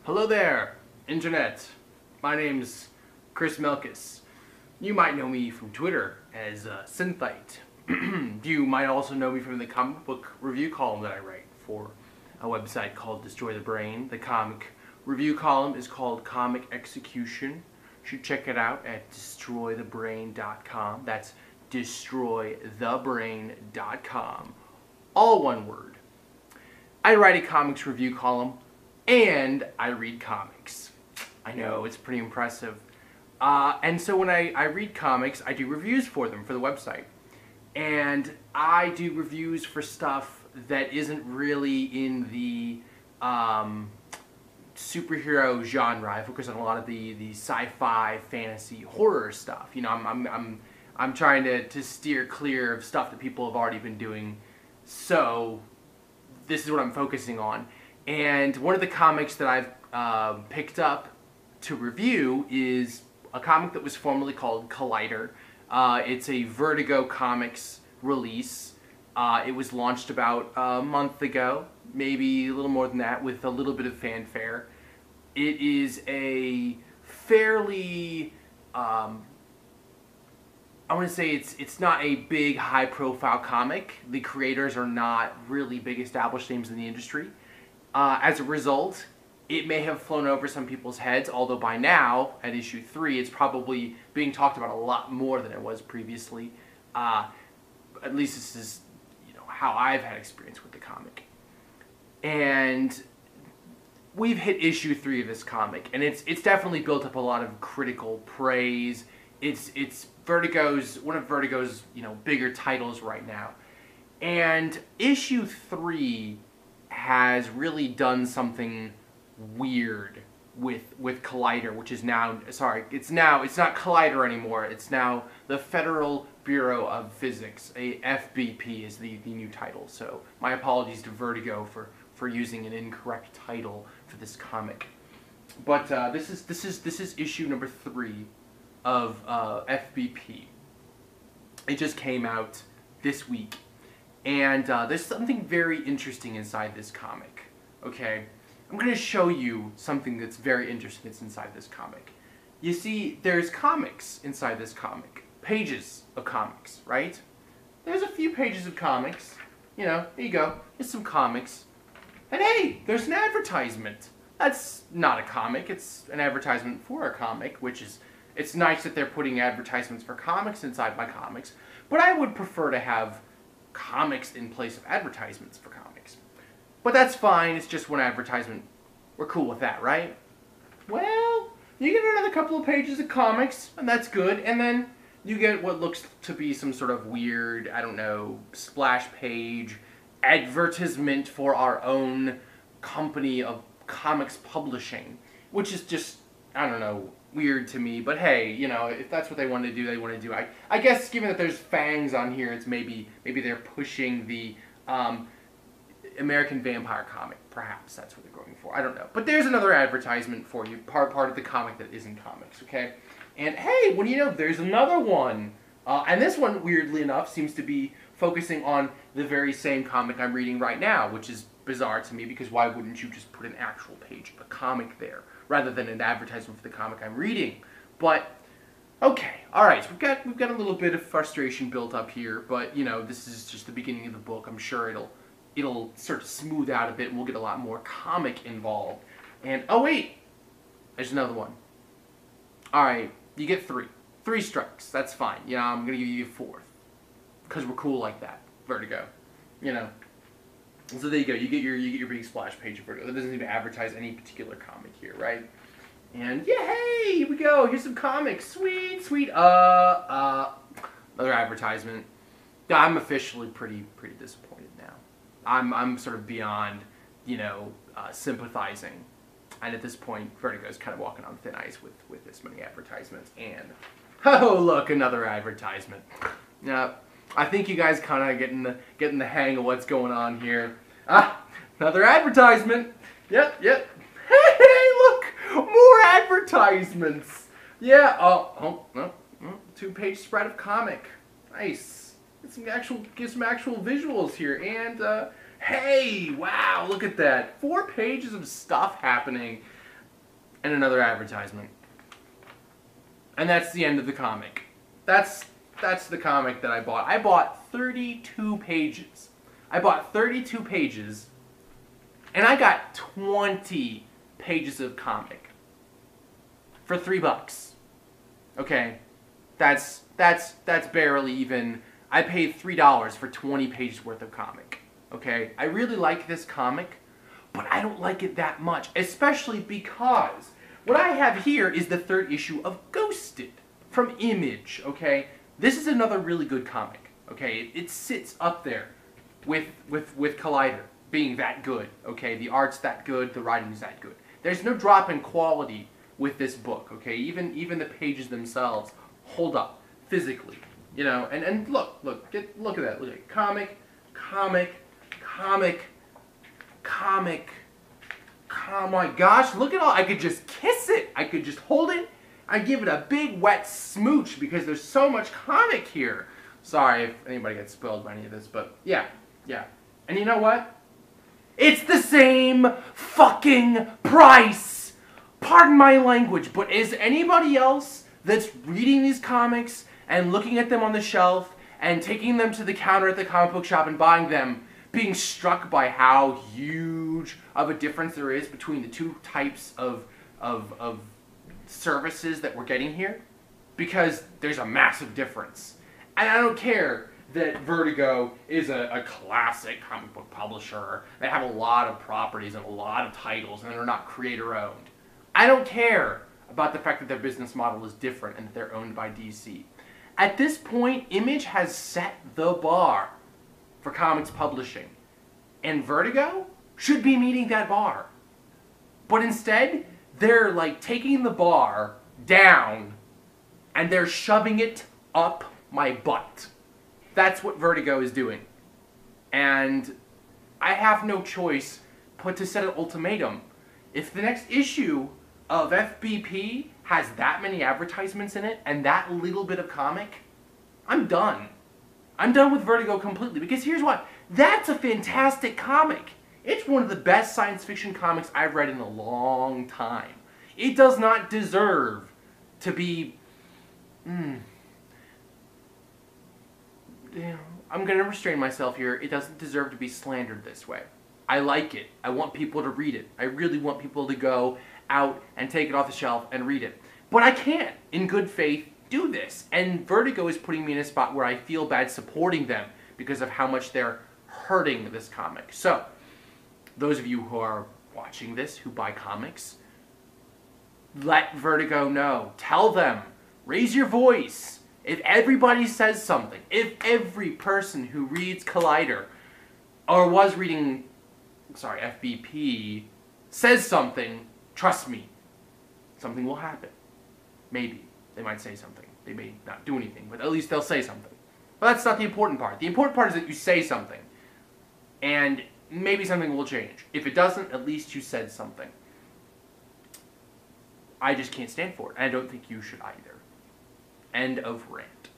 Hello there, Internet. My name's Chris Melkus. You might know me from Twitter as Synthite. You might also know me from the comic book review column that I write for a website called Destroy the Brain. The comic review column is called Comic Execution. You should check it out at destroythebrain.com. That's destroythebrain.com. All one word. I write a comics review column and I read comics. I know, it's pretty impressive. And so when I read comics, I do reviews for them for the website. And I do reviews for stuff that isn't really in the superhero genre. I focus on a lot of the sci-fi, fantasy, horror stuff. You know, I'm trying to steer clear of stuff that people have already been doing. So this is what I'm focusing on. And one of the comics that I've picked up to review is a comic that was formerly called Collider. It's a Vertigo Comics release. It was launched about a month ago, maybe a little more than that, with a little bit of fanfare. It is a fairly, I want to say it's not a big, high-profile comic. The creators are not really big established names in the industry. As a result, it may have flown over some people's heads, although by now, at issue 3, it's probably being talked about a lot more than it was previously. At least this is, how I've had experience with the comic. And we've hit issue 3 of this comic, and it's definitely built up a lot of critical praise. It's Vertigo's, one of Vertigo's, bigger titles right now. And issue 3 has really done something weird with Collider, which is now, it's not Collider anymore, it's now the Federal Bureau of Physics. A FBP is the new title, so my apologies to Vertigo for using an incorrect title for this comic. But this is issue number 3 of FBP. It just came out this week. And there's something very interesting inside this comic, okay? I'm going to show you something that's very interesting that's inside this comic. You see, there's comics inside this comic. Pages of comics, right? There's a few pages of comics. Here you go. There's some comics. And hey, there's an advertisement. That's not a comic. It's an advertisement for a comic, which is, it's nice that they're putting advertisements for comics inside my comics, but I would prefer to have comics in place of advertisements for comics. But that's fine, it's just one advertisement. We're cool with that, right? Well, you get another couple of pages of comics, and that's good, and then you get what looks to be some sort of weird, I don't know, splash page advertisement for our own company of comics publishing, which is just, I don't know, weird to me, but hey, if that's what they want to do, they want to do. I guess given that there's fangs on here, it's maybe they're pushing the American Vampire comic. Perhaps that's what they're going for. I don't know. But there's another advertisement for you, part of the comic that isn't comics, okay? And hey, what do you know? There's another one. And this one, weirdly enough, seems to be focusing on the very same comic I'm reading right now, which is bizarre to me because why wouldn't you just put an actual page of a comic there rather than an advertisement for the comic I'm reading? But okay, all right, so we've got a little bit of frustration built up here, but this is just the beginning of the book. I'm sure it'll sort of smooth out a bit, and we'll get a lot more comic involved. And oh wait, there's another one. All right, you get 3 strikes. That's fine. I'm gonna give you a 4th because we're cool like that, Vertigo. So there you go. You get your big splash page of Vertigo. That doesn't even advertise any particular comic here, right? And yeah, hey, here we go. Here's some comics. Sweet, sweet. Another advertisement. Yeah, I'm officially pretty disappointed now. I'm sort of beyond, sympathizing. And at this point, Vertigo's kind of walking on thin ice with this many advertisements. And oh, look, another advertisement. Yeah. I think you guys kind of getting the hang of what's going on here. Another advertisement. Yep. Hey, look, more advertisements. Yeah. 2-page spread of comic. Nice. Get some actual visuals here. And hey, wow, look at that. 4 pages of stuff happening. and another advertisement. And that's the end of the comic. That's the comic that I bought. I bought 32 pages. I bought 32 pages, and I got 20 pages of comic for $3. Okay, that's barely even. I paid $3 for 20 pages worth of comic. Okay, I really like this comic, but I don't like it that much, especially because what I have here is the 3rd issue of Ghosted from Image. Okay, this is another really good comic. Okay, it sits up there with Collider being that good. Okay, the art's that good, the writing's that good. There's no drop in quality with this book. Okay, even the pages themselves hold up physically. You know, and look at that. Look at comic. Oh my gosh, look at all. I could just kiss it. I could just hold it. I give it a big wet smooch because there's so much comic here. Sorry if anybody gets spoiled by any of this, but yeah. And you know what? It's the same fucking price. Pardon my language, but is anybody else that's reading these comics and looking at them on the shelf and taking them to the counter at the comic book shop and buying them, being struck by how huge of a difference there is between the two types of services that we're getting here? Because there's a massive difference. And I don't care that Vertigo is a classic comic book publisher. They have a lot of properties and a lot of titles, and they're not creator-owned. I don't care about the fact that their business model is different and that they're owned by DC. At this point, Image has set the bar for comics publishing, and Vertigo should be meeting that bar. But instead, they're like taking the bar down and they're shoving it up my butt. That's what Vertigo is doing. And I have no choice but to set an ultimatum. If the next issue of FBP has that many advertisements in it and that little bit of comic, I'm done. I'm done with Vertigo completely, because here's what. That's a fantastic comic. It's one of the best science fiction comics I've read in a long time. It does not deserve to be... I'm going to restrain myself here. It doesn't deserve to be slandered this way. I like it. I want people to read it. I really want people to go out and take it off the shelf and read it. But I can't, in good faith, do this. And Vertigo is putting me in a spot where I feel bad supporting them because of how much they're hurting this comic. So, those of you who are watching this, who buy comics, let Vertigo know. Tell them. Raise your voice. If everybody says something, if every person who reads Collider, or was reading, FBP, says something, trust me, something will happen. Maybe. They might say something. They may not do anything, but at least they'll say something. But that's not the important part. The important part is that you say something. And maybe something will change. If it doesn't, at least you said something. I just can't stand for it. And I don't think you should either. End of rant.